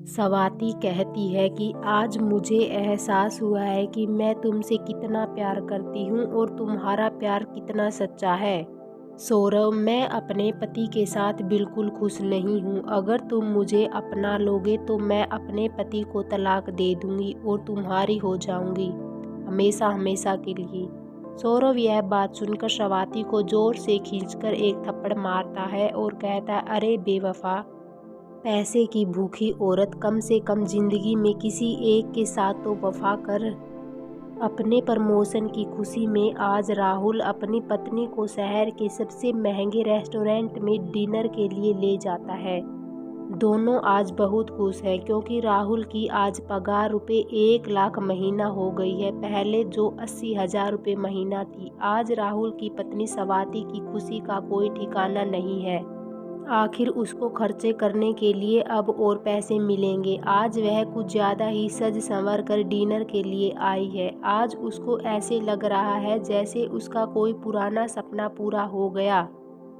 स्वाति कहती है कि आज मुझे एहसास हुआ है कि मैं तुमसे कितना प्यार करती हूँ और तुम्हारा प्यार कितना सच्चा है। सौरभ, मैं अपने पति के साथ बिल्कुल खुश नहीं हूँ। अगर तुम मुझे अपना लोगे तो मैं अपने पति को तलाक दे दूँगी और तुम्हारी हो जाऊँगी, हमेशा हमेशा के लिए। सौरभ यह बात सुनकर स्वाति को ज़ोर से खींचकर एक थप्पड़ मारता है और कहता है, अरे बेवफा, पैसे की भूखी औरत, कम से कम जिंदगी में किसी एक के साथ तो वफा कर। अपने प्रमोशन की खुशी में आज राहुल अपनी पत्नी को शहर के सबसे महंगे रेस्टोरेंट में डिनर के लिए ले जाता है। दोनों आज बहुत खुश हैं क्योंकि राहुल की आज पगार रुपये 1 लाख महीना हो गई है। पहले जो 80,000 रुपये महीना थी, आज राहुल की पत्नी स्वाति की खुशी का कोई ठिकाना नहीं है। आखिर उसको खर्चे करने के लिए अब और पैसे मिलेंगे। आज वह कुछ ज़्यादा ही सज संवर कर डिनर के लिए आई है। आज उसको ऐसे लग रहा है जैसे उसका कोई पुराना सपना पूरा हो गया।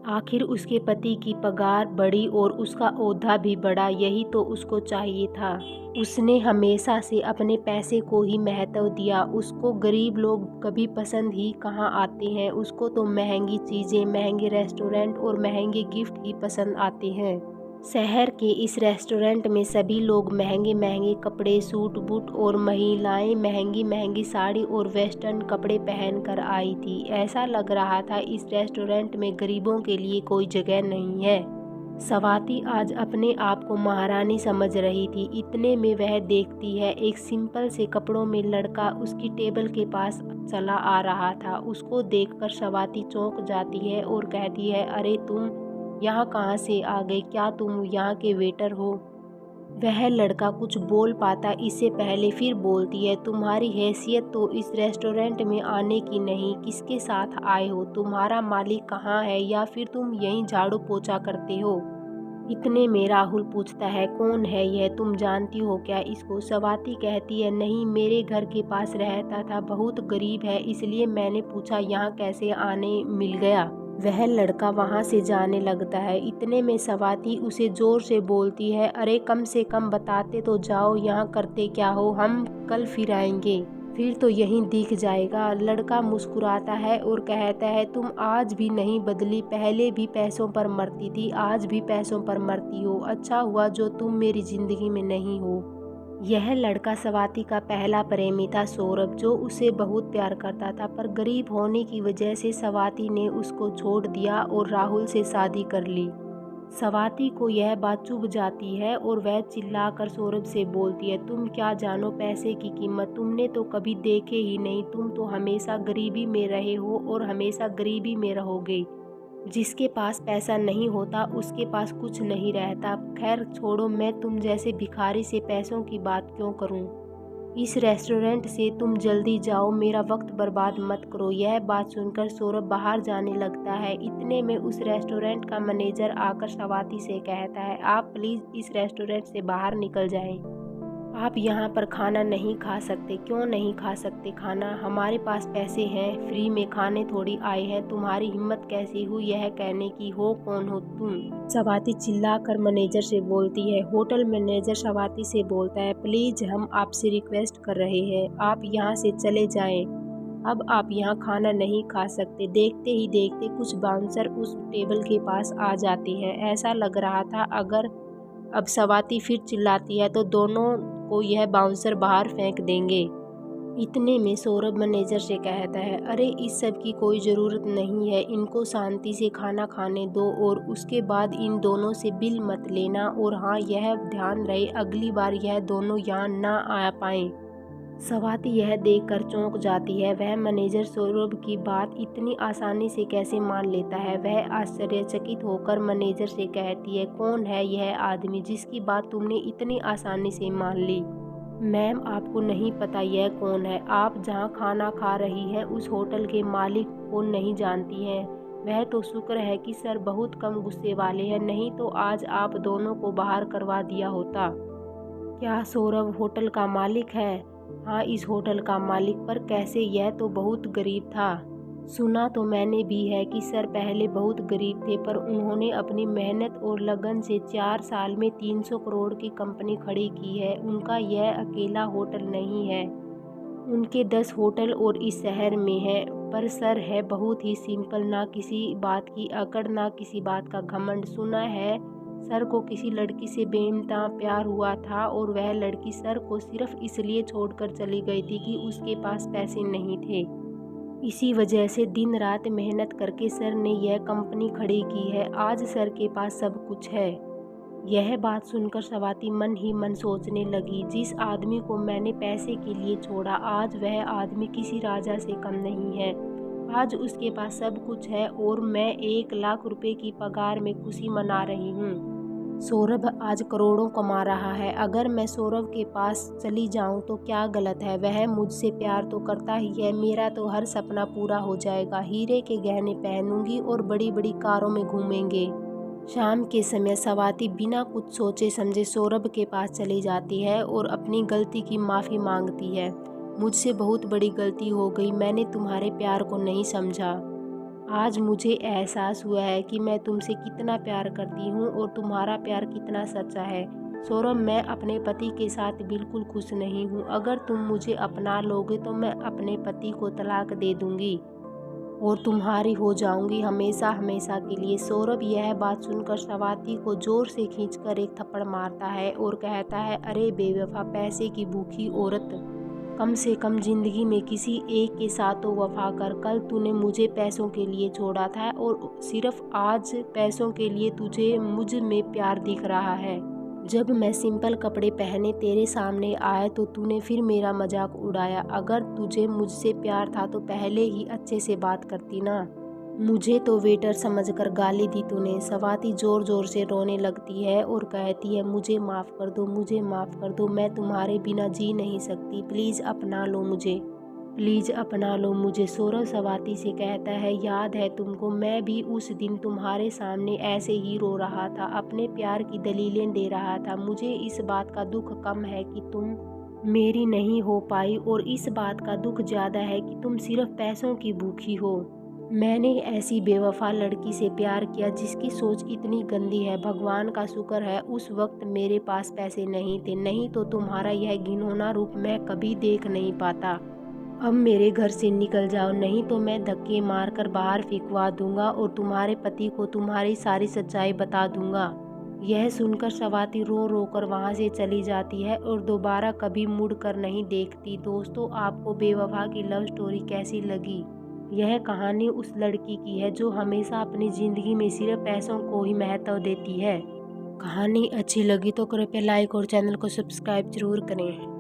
आखिर उसके पति की पगार बढ़ी और उसका ओहदा भी बढ़ा, यही तो उसको चाहिए था। उसने हमेशा से अपने पैसे को ही महत्व दिया। उसको गरीब लोग कभी पसंद ही कहाँ आते हैं। उसको तो महंगी चीज़ें, महंगे रेस्टोरेंट और महंगे गिफ्ट ही पसंद आते हैं। शहर के इस रेस्टोरेंट में सभी लोग महंगे महंगे कपड़े, सूट बूट और महिलाएं महंगी महंगी साड़ी और वेस्टर्न कपड़े पहनकर आई थी। ऐसा लग रहा था इस रेस्टोरेंट में गरीबों के लिए कोई जगह नहीं है। स्वाति आज अपने आप को महारानी समझ रही थी। इतने में वह देखती है एक सिंपल से कपड़ों में लड़का उसकी टेबल के पास चला आ रहा था। उसको देखकर स्वाति चौंक जाती है और कहती है, अरे तुम यहाँ कहाँ से आ गए? क्या तुम यहाँ के वेटर हो? वह लड़का कुछ बोल पाता इससे पहले फिर बोलती है, तुम्हारी हैसियत तो इस रेस्टोरेंट में आने की नहीं। किसके साथ आए हो? तुम्हारा मालिक कहाँ है? या फिर तुम यहीं झाड़ू पोछा करते हो? इतने में राहुल पूछता है, कौन है यह? तुम जानती हो क्या इसको? स्वाति कहती है, नहीं, मेरे घर के पास रहता था, बहुत गरीब है, इसलिए मैंने पूछा यहाँ कैसे आने मिल गया। वह लड़का वहाँ से जाने लगता है। इतने में स्वाति उसे जोर से बोलती है, अरे कम से कम बताते तो जाओ, यहाँ करते क्या हो? हम कल फिर आएंगे, फिर तो यहीं दिख जाएगा। लड़का मुस्कुराता है और कहता है, तुम आज भी नहीं बदली। पहले भी पैसों पर मरती थी, आज भी पैसों पर मरती हो। अच्छा हुआ जो तुम मेरी जिंदगी में नहीं हो। यह लड़का स्वाति का पहला प्रेमी था, सौरभ, जो उसे बहुत प्यार करता था, पर गरीब होने की वजह से स्वाति ने उसको छोड़ दिया और राहुल से शादी कर ली। स्वाति को यह बात चुभ जाती है और वह चिल्लाकर सौरभ से बोलती है, तुम क्या जानो पैसे की कीमत? तुमने तो कभी देखे ही नहीं। तुम तो हमेशा गरीबी में रहे हो और हमेशा गरीबी में रहोगे। जिसके पास पैसा नहीं होता उसके पास कुछ नहीं रहता। खैर छोड़ो, मैं तुम जैसे भिखारी से पैसों की बात क्यों करूं? इस रेस्टोरेंट से तुम जल्दी जाओ, मेरा वक्त बर्बाद मत करो। यह बात सुनकर सौरभ बाहर जाने लगता है। इतने में उस रेस्टोरेंट का मैनेजर आकर स्वाति से कहता है, आप प्लीज़ इस रेस्टोरेंट से बाहर निकल जाएं। आप यहाँ पर खाना नहीं खा सकते। क्यों नहीं खा सकते खाना? हमारे पास पैसे हैं, फ्री में खाने थोड़ी आए हैं। तुम्हारी हिम्मत कैसी हुई यह कहने की? हो कौन हो तुम? स्वाति चिल्लाकर मैनेजर से बोलती है। होटल मैनेजर स्वाति से बोलता है, प्लीज हम आपसे रिक्वेस्ट कर रहे हैं, आप यहाँ से चले जाएं। अब आप यहाँ खाना नहीं खा सकते। देखते ही देखते कुछ बाउंसर उस टेबल के पास आ जाते हैं। ऐसा लग रहा था अगर अब स्वाति फिर चिल्लाती है तो दोनों को यह बाउंसर बाहर फेंक देंगे। इतने में सौरभ मैनेजर से कहता है, अरे इस सब की कोई ज़रूरत नहीं है, इनको शांति से खाना खाने दो और उसके बाद इन दोनों से बिल मत लेना। और हाँ, यह ध्यान रहे अगली बार यह दोनों यहाँ ना आ पाएँ। स्वाति यह देखकर चौंक जाती है। वह मैनेजर सौरभ की बात इतनी आसानी से कैसे मान लेता है? वह आश्चर्यचकित होकर मैनेजर से कहती है, कौन है यह आदमी जिसकी बात तुमने इतनी आसानी से मान ली? मैम, आपको नहीं पता यह कौन है? आप जहां खाना खा रही हैं उस होटल के मालिक को नहीं जानती हैं? वह तो शुक्र है कि सर बहुत कम गुस्से वाले हैं, नहीं तो आज आप दोनों को बाहर करवा दिया होता। क्या सौरभ होटल का मालिक है? हाँ, इस होटल का मालिक। पर कैसे? यह तो बहुत गरीब था। सुना तो मैंने भी है कि सर पहले बहुत गरीब थे, पर उन्होंने अपनी मेहनत और लगन से 4 साल में 300 करोड़ की कंपनी खड़ी की है। उनका यह अकेला होटल नहीं है, उनके 10 होटल और इस शहर में हैं। पर सर है बहुत ही सिंपल, ना किसी बात की अकड़, ना किसी बात का घमंड। सुना है सर को किसी लड़की से बेइंतहा प्यार हुआ था और वह लड़की सर को सिर्फ इसलिए छोड़कर चली गई थी कि उसके पास पैसे नहीं थे। इसी वजह से दिन रात मेहनत करके सर ने यह कंपनी खड़ी की है। आज सर के पास सब कुछ है। यह बात सुनकर स्वाति मन ही मन सोचने लगी, जिस आदमी को मैंने पैसे के लिए छोड़ा, आज वह आदमी किसी राजा से कम नहीं है। आज उसके पास सब कुछ है और मैं 1 लाख रुपए की पगार में खुशी मना रही हूँ। सौरभ आज करोड़ों कमा रहा है। अगर मैं सौरभ के पास चली जाऊं तो क्या गलत है? वह मुझसे प्यार तो करता ही है। मेरा तो हर सपना पूरा हो जाएगा। हीरे के गहने पहनूंगी और बड़ी बड़ी कारों में घूमेंगे। शाम के समय स्वाति बिना कुछ सोचे समझे सौरभ के पास चली जाती है और अपनी गलती की माफ़ी मांगती है। मुझसे बहुत बड़ी गलती हो गई, मैंने तुम्हारे प्यार को नहीं समझा। आज मुझे एहसास हुआ है कि मैं तुमसे कितना प्यार करती हूँ और तुम्हारा प्यार कितना सच्चा है। सौरभ, मैं अपने पति के साथ बिल्कुल खुश नहीं हूँ। अगर तुम मुझे अपना लोगे तो मैं अपने पति को तलाक दे दूँगी और तुम्हारी हो जाऊंगी हमेशा हमेशा के लिए। सौरभ यह बात सुनकर स्वाति को जोर से खींचकर एक थप्पड़ मारता है और कहता है, अरे बेवफा, पैसे की भूखी औरत, कम से कम जिंदगी में किसी एक के साथ तो वफा कर। कल तूने मुझे पैसों के लिए छोड़ा था और सिर्फ आज पैसों के लिए तुझे मुझ में प्यार दिख रहा है। जब मैं सिंपल कपड़े पहने तेरे सामने आया तो तूने फिर मेरा मजाक उड़ाया। अगर तुझे मुझसे प्यार था तो पहले ही अच्छे से बात करती ना। मुझे तो वेटर समझकर गाली दी तूने। स्वाति जोर जोर से रोने लगती है और कहती है, मुझे माफ़ कर दो, मुझे माफ़ कर दो। मैं तुम्हारे बिना जी नहीं सकती। प्लीज़ अपना लो मुझे, प्लीज़ अपना लो मुझे। सौरभ स्वाति से कहता है, याद है तुमको, मैं भी उस दिन तुम्हारे सामने ऐसे ही रो रहा था, अपने प्यार की दलीलें दे रहा था। मुझे इस बात का दुख कम है कि तुम मेरी नहीं हो पाई और इस बात का दुख ज़्यादा है कि तुम सिर्फ पैसों की भूखी हो। मैंने ऐसी बेवफा लड़की से प्यार किया जिसकी सोच इतनी गंदी है। भगवान का शुक्र है उस वक्त मेरे पास पैसे नहीं थे, नहीं तो तुम्हारा यह घिनौना रूप मैं कभी देख नहीं पाता। अब मेरे घर से निकल जाओ, नहीं तो मैं धक्के मारकर बाहर फेंकवा दूंगा और तुम्हारे पति को तुम्हारी सारी सच्चाई बता दूंगा। यह सुनकर स्वाति रो रो कर वहाँ से चली जाती है और दोबारा कभी मुड़ कर नहीं देखती। दोस्तों, आपको बेवफा की लव स्टोरी कैसी लगी? यह कहानी उस लड़की की है जो हमेशा अपनी ज़िंदगी में सिर्फ पैसों को ही महत्व देती है। कहानी अच्छी लगी तो कृपया लाइक और चैनल को सब्सक्राइब जरूर करें।